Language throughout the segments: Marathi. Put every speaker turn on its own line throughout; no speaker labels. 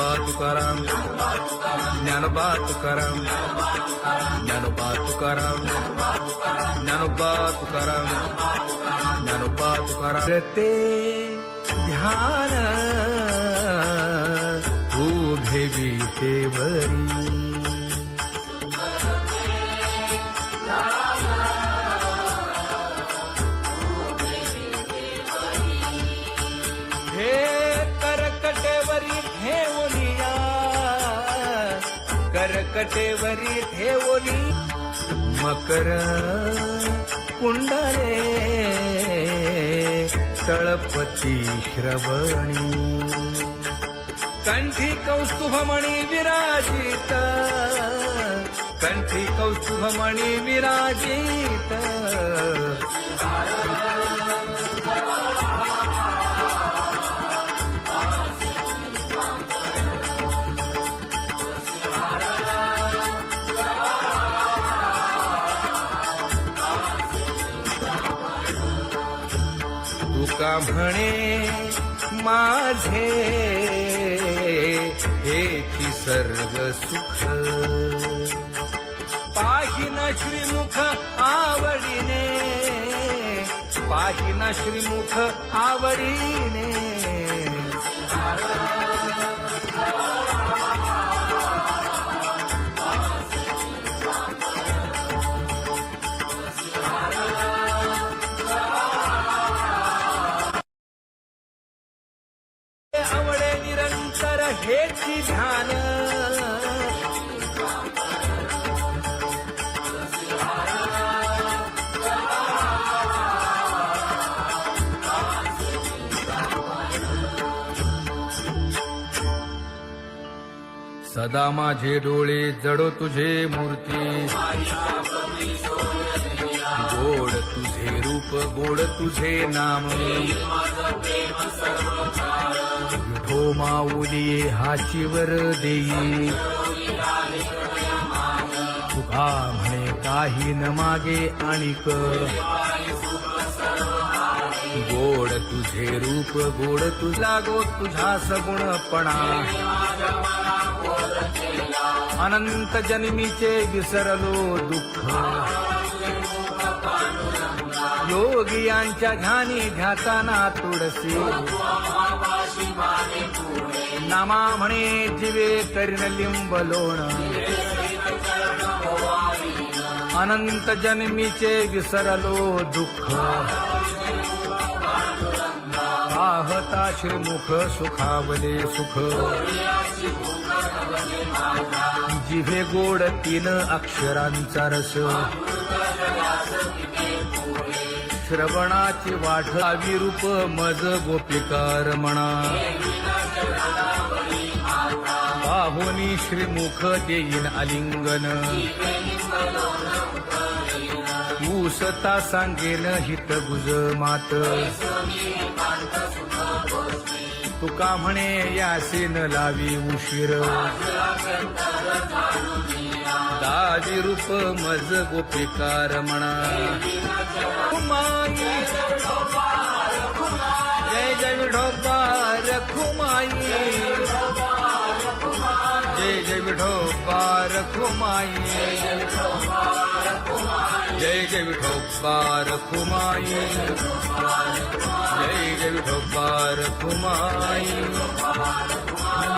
ज्ञानोबा तुकाराम, ज्ञानोबा तुकाराम, ज्ञानोबा तुकाराम, ज्ञानोबा तुकाराम, ज्ञानोबा तुकाराम. ते ध्यान उभे विटेवरी, हे करकटेवरी ठेवलिया, करकटेवरी ठेवली मकर कुंडले तळपती श्रवणी, कंठी कौस्तुभमणी विराजित, कंठी कौस्तुभमणी विराजित. तुका म्हणे माझे हेची सर्व सुख, पाहिन श्रीमुख आवडीने, पाहिन श्रीमुख आवडीने. आवडे निरंतर हेची ध्यान, सदा माझे डोळे जडो तुझे मूर्ती, गोड तुझे रूप गोड तुझे नाम. विठो माऊली हाचीवर देई, तुका म्हणे काही न मागे आणिक. गोड तुझे रूप गोड तुझा गो तुझा सगुणपणा, अनंत जन्मीचे विसरलो दुःख. योगियांच्या ध्यानी ध्याताना तुळसी, नामा म्हणे जीवे करीन लिंब लोण. अनंत जन्मीचे विसरलो दुःख, पाहता श्रीमुख सुखावले सुख. जिभे गोड तीन अक्षरांचा रस, श्रवणाची वाट विरूप मज गोपिकार म्हणा. पाहुनी श्रीमुख देईन आलिंगन, ऊसता सांगेन हित गुज मात. तुका म्हणे यासे न लावी उशीर, दाजी रूप मज गोपिकार म्हणा. जय जय विठोबा रखुमाई, जय जय विठोबा रखुमाई, जय जय विठोबा रखुमाई, जय जय विठोबा रखुमाई,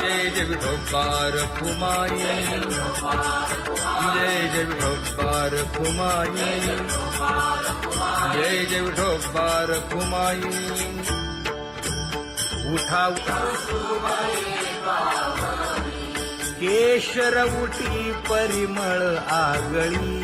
जय जय विठोबा रखुमाई, जय जय विठोबा रखुमाई, जय जय विठोबा रखुमाई. उठा केशर उठी परिमळ आगळी,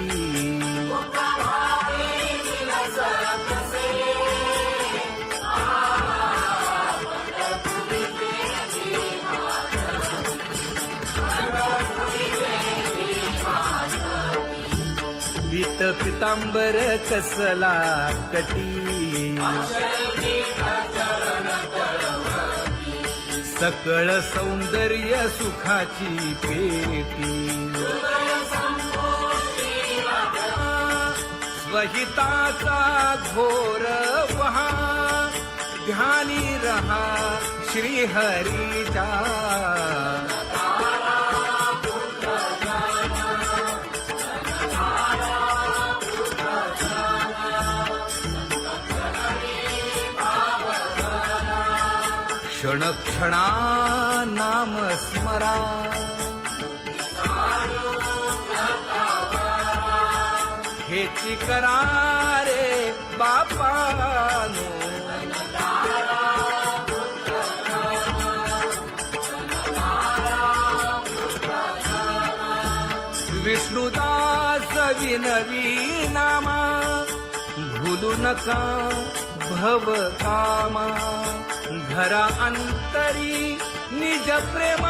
पीत पितांबर कसला कटी, सकळ सौंदर्य सुखाची पेटी. स्वहिताचा घोर वहा, ध्यानी रहा श्रीहरीचा. क्षण क्षणा नाम स्मरा हेची करा रे बापानो विष्णुदास विनवी नामा भूलू नका भव कामा घरा अंतरी निज प्रेम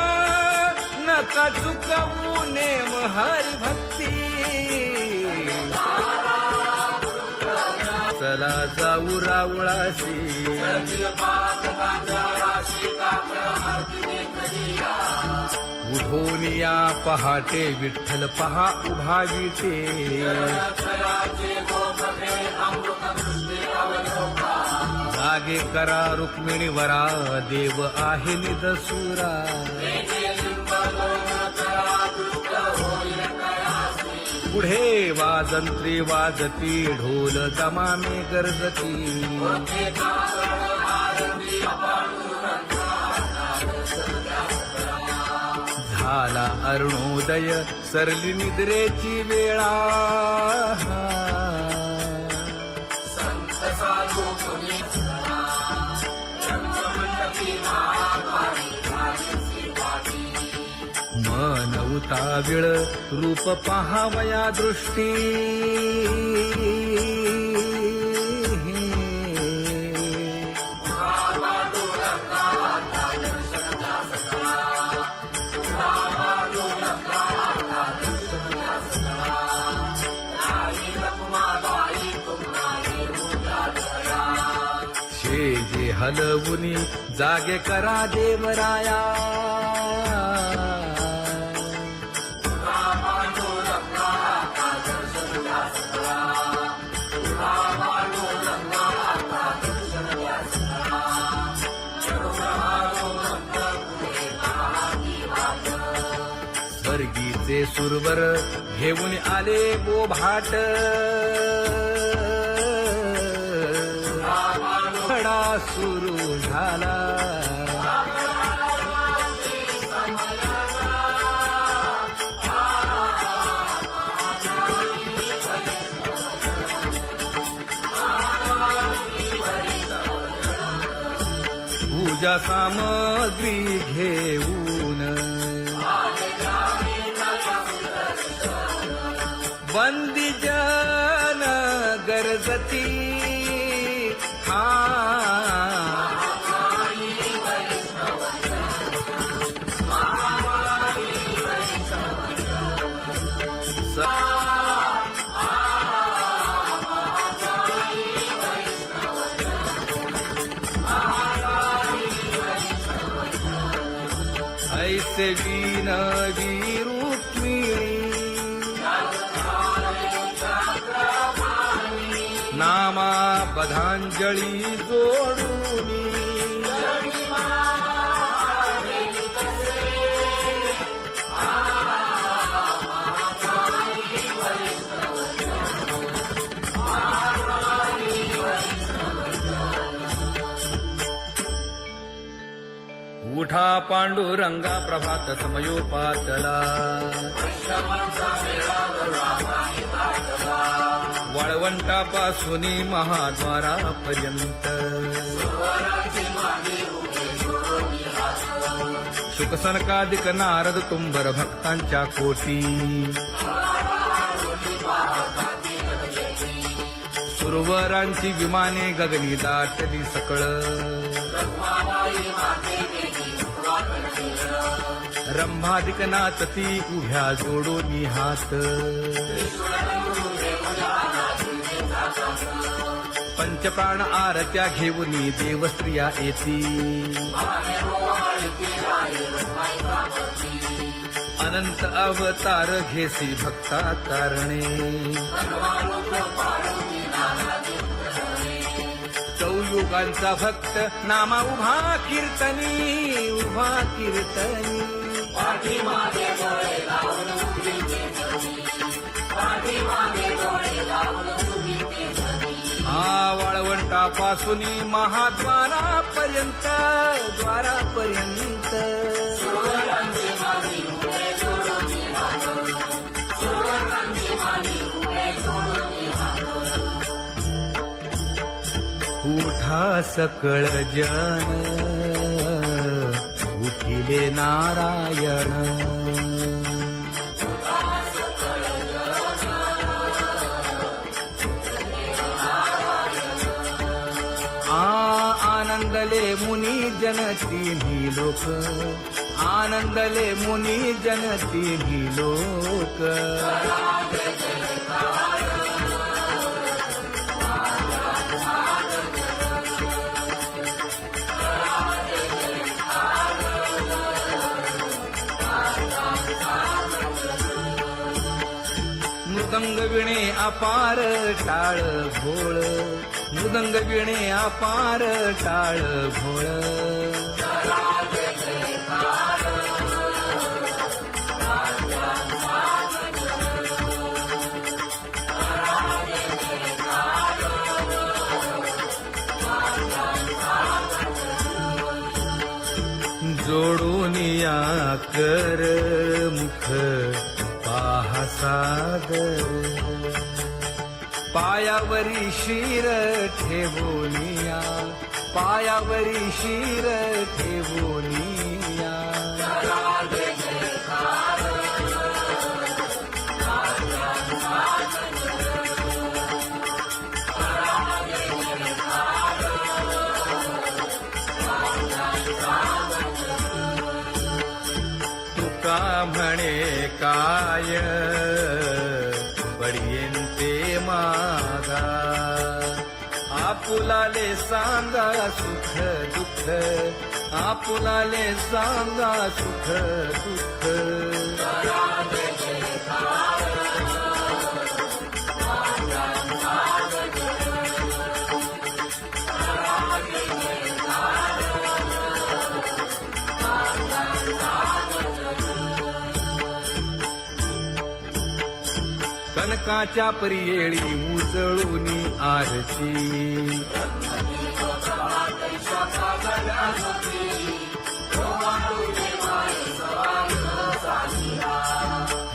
नका चुकवू नेम हरी भक्ती चला जाऊ रावळाशी उठून या पहाटे विठ्ठल पहा उभा विटे जागे करा रुक्मिणी वरा देव आहे निदसुरा पुढे वाजंत्री वाजती ढोल दमामे गरजती झाला अरुणोदय सरली निद्रेची वेळा मन उताविळ रूप पहावया दृष्टी शेजे हलवुनी जागे करा देवराया स्वर्गीचे सुरवर घेऊन आले बोभाट खडा सुरू झाला पूजा सामग्री घेऊन बंदी जन गरजती ऐसे विनवी रुक्मिणी नामा बधांजळी जोडूनी उठा पांडुरंगा प्रभात समयोपातला वाळवंटापासून महाद्वारापर्यंत शुकसनकादिक नारद तुंबर भक्तांच्या कोटी सुरवरांची विमाने गगनी दाटली सकळ रंभादिक नाचती उभ्या जोडोनी हात पंचप्राण आरत्या घेऊनी देवस्त्रिया येती अनंत अवतार घेसी भक्ता कारणे चौयुगांचा भक्त नामा उभा कीर्तनी वाळवंटापासून महाद्वारापर्यंत द्वारापर्यंत द्वारापर्यंत उठा सकळ जन उठिले नारायण आनंदले मुनी जन तिन्ही लोक आनंदले मुनी जन तिन्ही लोक मृदंग विणे अपार टाळ भोळ मृदंग विणे अपार टाळ भोळ जोडून या कर मुख पाहा सागर पायावरी शिर ठेवोनिया पायावरी शिर ठेवोनिया तुका म्हणे काय बडियेंते मागा आपुलाले सांगा सुख दुःख आपुलाले सांगा सुख दुःख कनकाच्या परियेळी उजळूनी आरती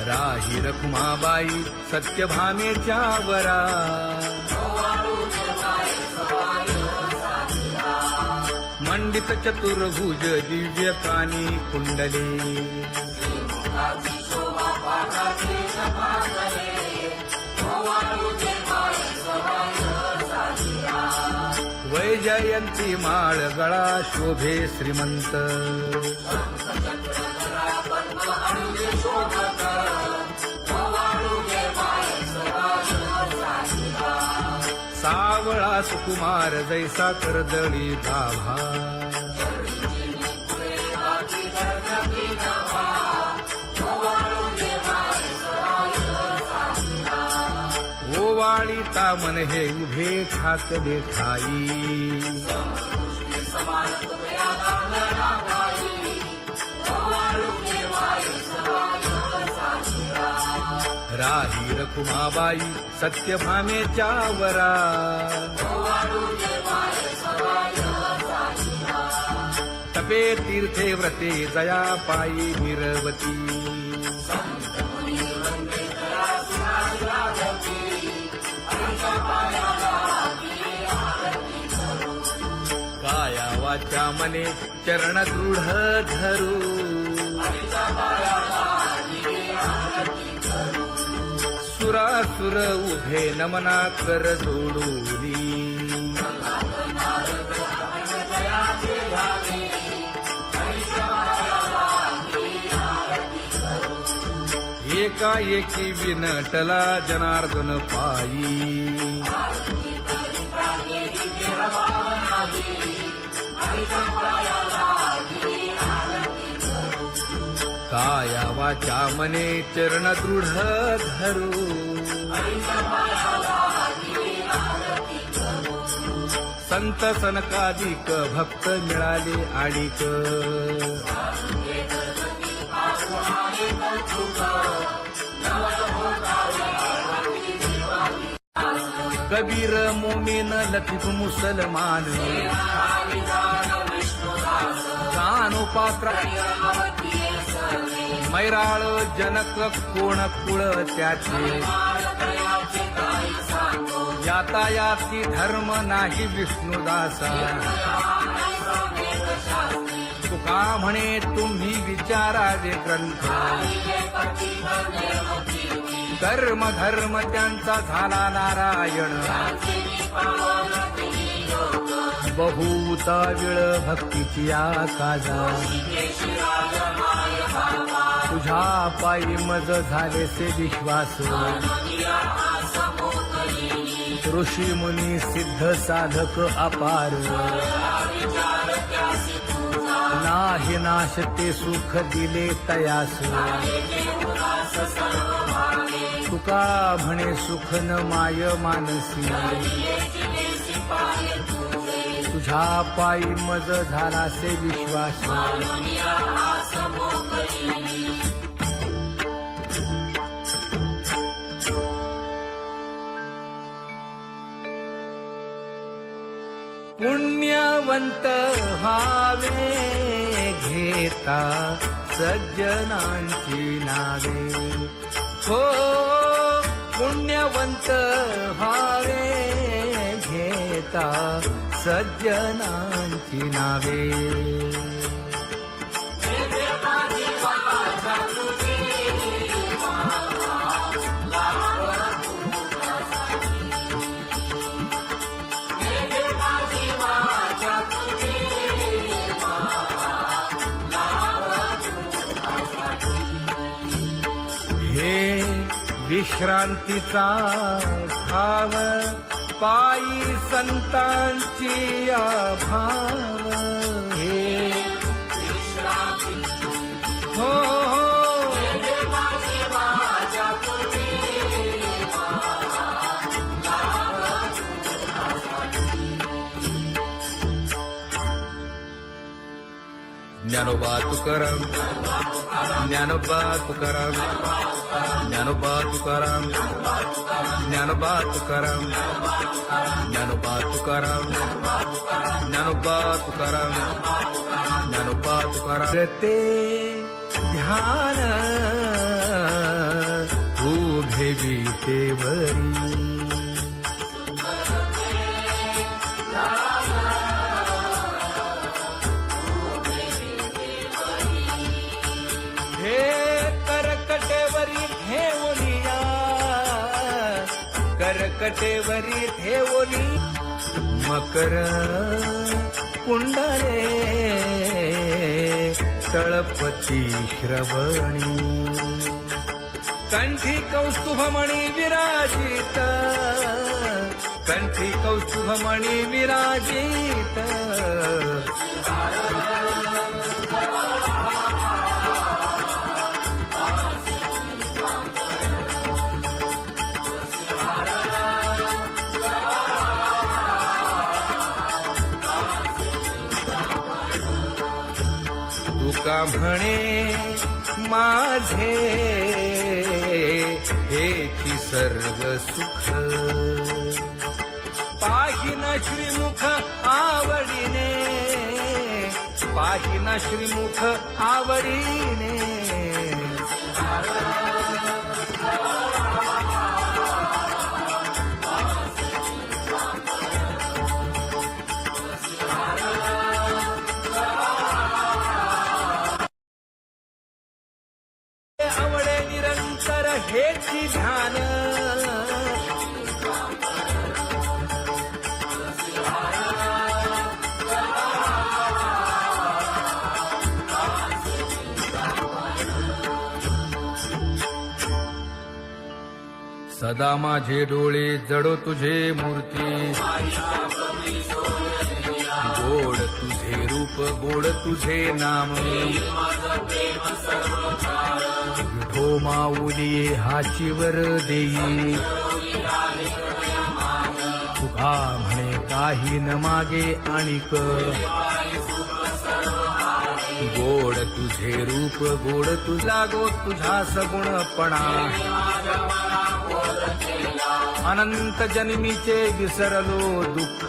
राही रखुमाबाई सत्यभामेच्या वरा मंडित चतुर्भुज दिव्य कानी कुंडले वैजयंती माळ गळा शोभे श्रीमंत सावळा सुकुमार जैसा करदळी गाभा ओवाळी तामन हे उभे ठाकले ठाई राही रखुमाबाई सत्यभामेच्या वरा तपे तीर्थे व्रते जया पायी निरवती काया वाचा मने चरण दृढ धरू सुरासुर उभे नमना कर जोडूनी एकाएकी विनटला जनार्दन पायी काया वाचा मने चरण दृढ धरू संत सनकादिक भक्त मिळाले आणिक कबीर मोमीन लतीफ मुसलमान जानोपात्र मैराळ जनक कोण कुळ त्याचे यातायाती धर्म नाही विष्णुदासा तुका म्हणे तुम्ही विचारावे ग्रंथ कर्म धर्म त्यांचा झाला नारायण बहुता विळ भक्तीची आकाजा तुझ्या पायी मज झालेसे विश्वास ऋषी मुनी सिद्ध साधक अपार नाही नाश ते सुख दिले तयास तुका म्हणे सुख न माय मानसी तुझ्या पायी मज झालासे विश्वास पुण्यवंत व्हावे घेता सज्जनांची नावे हो पुण्यवंत व्हावे घेता सज्जनांची नावे हे विश्रांतीचा भाव पायी संतांची अभाव हे हो ज्ञानोबा तुकाराम ज्ञानोबा तुकाराम ज्ञानोबा तुकाराम ज्ञानोबा तुकाराम ज्ञानोबा तुकाराम ज्ञानोबा तुकाराम ज्ञानोबा तुकाराम ते ध्यान उभे विटेवरी करकटेवरी ठेवली मकर कुंडले तळपती श्रवणी कंठी कौस्तुभमणी विराजित कंठी कौस्तुभमणी विराजित तुका म्हणे माझे हेची सर्व सुख पाहिना श्रीमुख आवडीने पाहिना श्रीमुख आवडीने आवडे निरंतर हेची ध्यान सदा माझे डोळे जडो तुझे मूर्ती गोड तुझे रूप गोड तुझे नाम विठो माऊली हाचीवर देई तुका म्हणे काही न मागे आणिक गोड तुझे रूप गोड तुझा गो तुझा सगुणपणा अनंत जन्मीचे विसरलो दुःख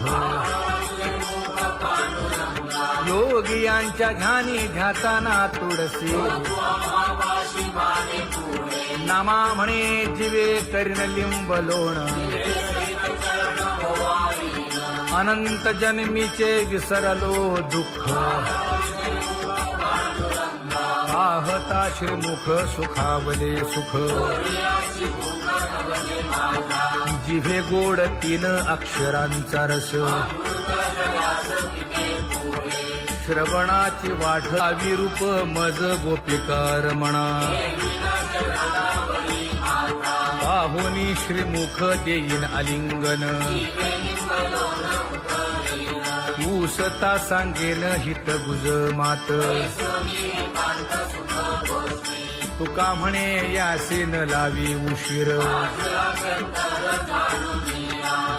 योगियांच्या ध्यानी ध्याताना तुळसी नामा म्हणे जीवे करीन लिंब लोण अनंत जन्मीचे विसरलो दुःख पाहता श्रीमुख सुखावले सुख जिभे गोड 3 अक्षरांचा रस श्रवणाची वाढ विरूप मज गोपिकार म्हणा पाहुनी श्रीमुख देईन आलिंगन ऊसता सांगेन हित गुज मात तुका म्हणे यासीन लावी उशीर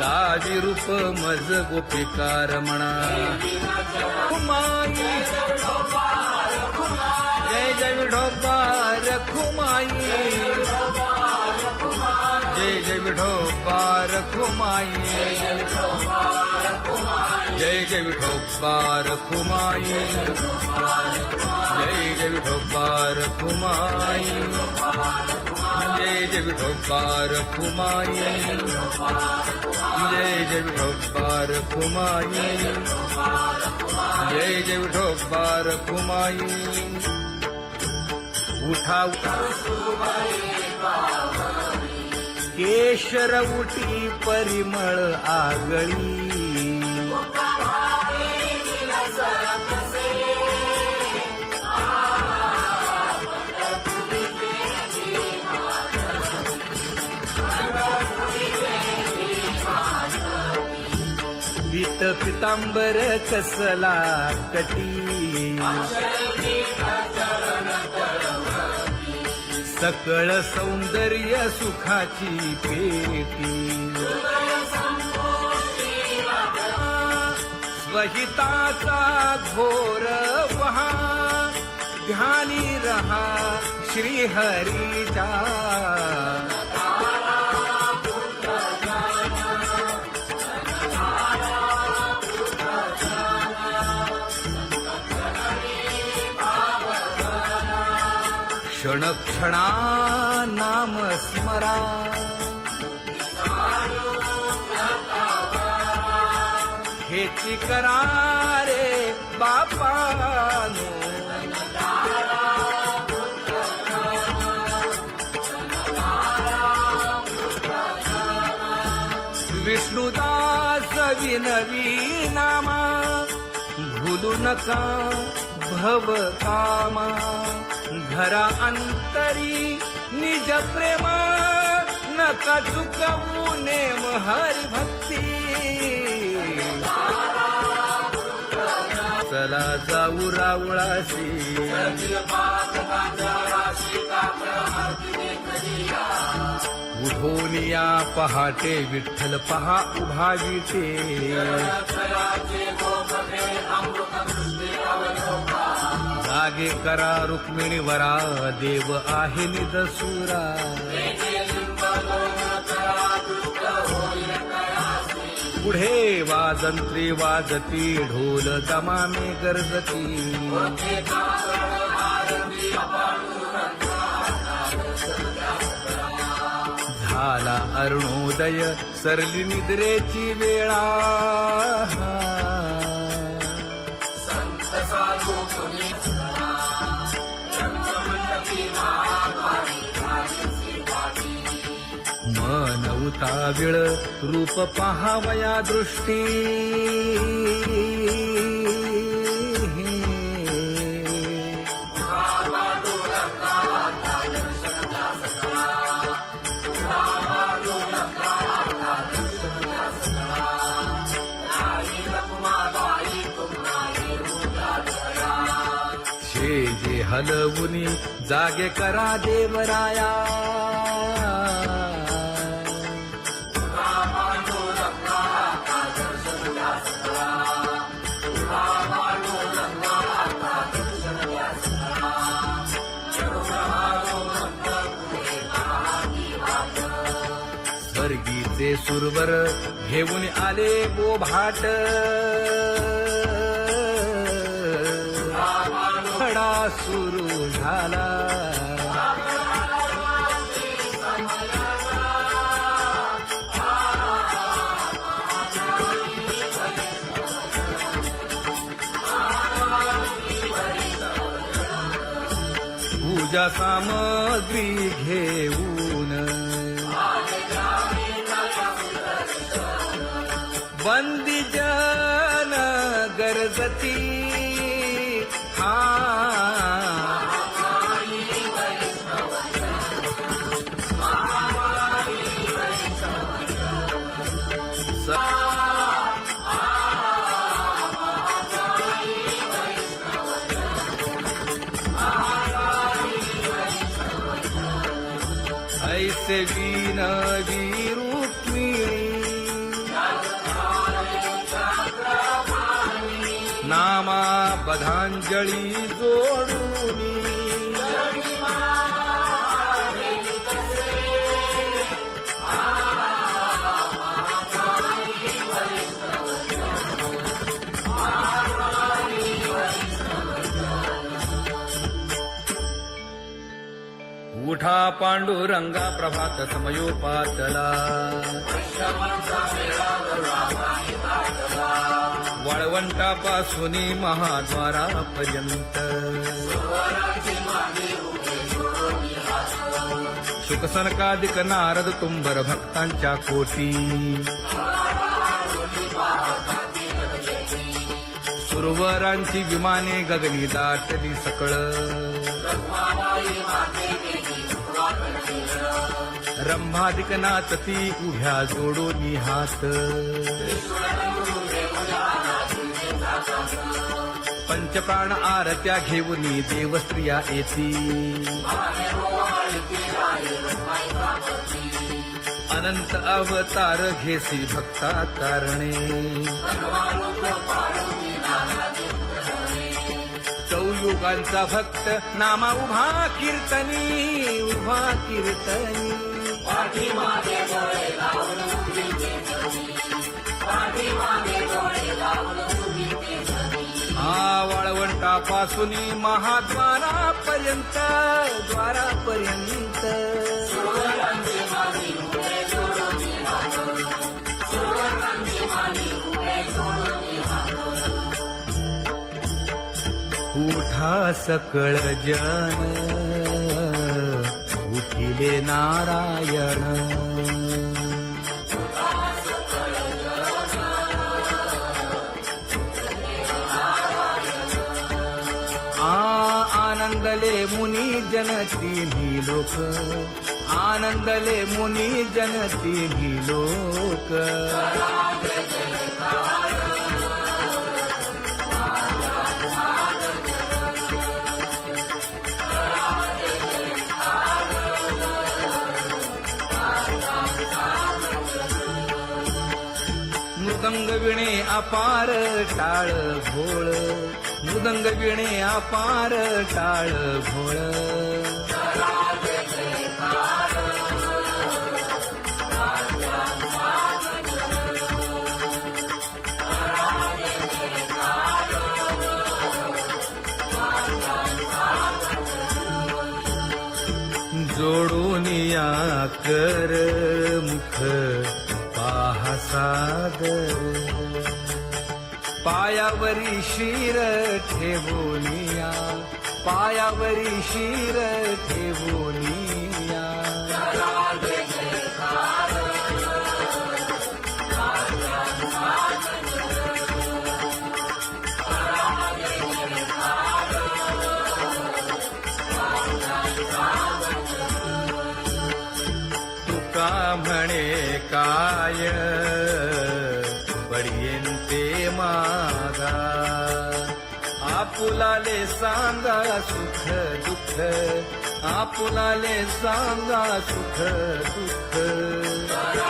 दावी रूप मज गोपिकार म्हणा जय जय विठोबा रखुमाई जय जय विठोबा रखुमाई जय जय विठोबा रखुमाई जय जय विठोबा रखुमाई जय जय विठोबा रखुमाई जय जय विठोबा रखुमाई जय जय विठोबा रखुमाई उठा केशर उठी परिमळ आगळी पीत पितांबर कसला कटी सकळ सौंदर्य सुखाची पेटी स्वहिताचा घोर वहा ध्यानी रहा श्रीहरीचा क्षण क्षणा नाम स्मरा हेची करा रे बापानो विष्णुदास विनवी नामा भूलू नका भव कामा घरा अंतरी निज प्रेमा नका चुकवू नेम हरी भक्ती चला जाऊ रावळाशी उठोनिया पहाटे विठ्ठल पहा उभा विटे जागे करा रुक्मिणी वरा देव आहे निदसुरा पुढे वाजंत्री वाजती ढोल दमामे गरजती झाला अरुणोदय सरली निद्रेची वेळा मन उताविळ रूप पहावया दृष्टी जे हलवुनी जागे करा देवराया ते सुरवर घेऊन आले बोभाट खडा सुरू झाला पूजा सामग्री घेऊन बंदी जन गरजती ऐसे विनवी रुक्मिणी नामा बधांजळी जोडूनी उठा पांडुरंगा प्रभात समयोपातला वाळवंटापासून महाद्वारापर्यंत शुकसनकादिक नारद तुंबर भक्तांच्या कोटी सुरवरांची विमाने गगनी दाटली सकळ रंभादिक नाचती उभ्या जोडोनी हात पंचप्राण आरत्या घेऊनी देवस्त्रिया येती अनंत अवतार घेसी भक्ता तारणे चौयुगांचा भक्त नामा उभा कीर्तनी उभा कीर्तनी वाळवंटापासून महाद्वारापर्यंत द्वारापर्यंत उठा सकळ जन उठिले नारायण आनंदले मुनी जन तिन्ही लोक आनंदले मुनी जन तिन्ही लोक मृदंग विणे अपार टाळ भोळ मृदंग विणे अपार टाळ भोळ जोडूनिया कर मुख पाहा सागर पायावरी शिर ठेवोनिया पायावरी शिर ठेवोनिया तुका म्हणे काय बडियेंते मागा आपुलाले सांगा सुख दुःख आपुलाले सांगा सुख दुःख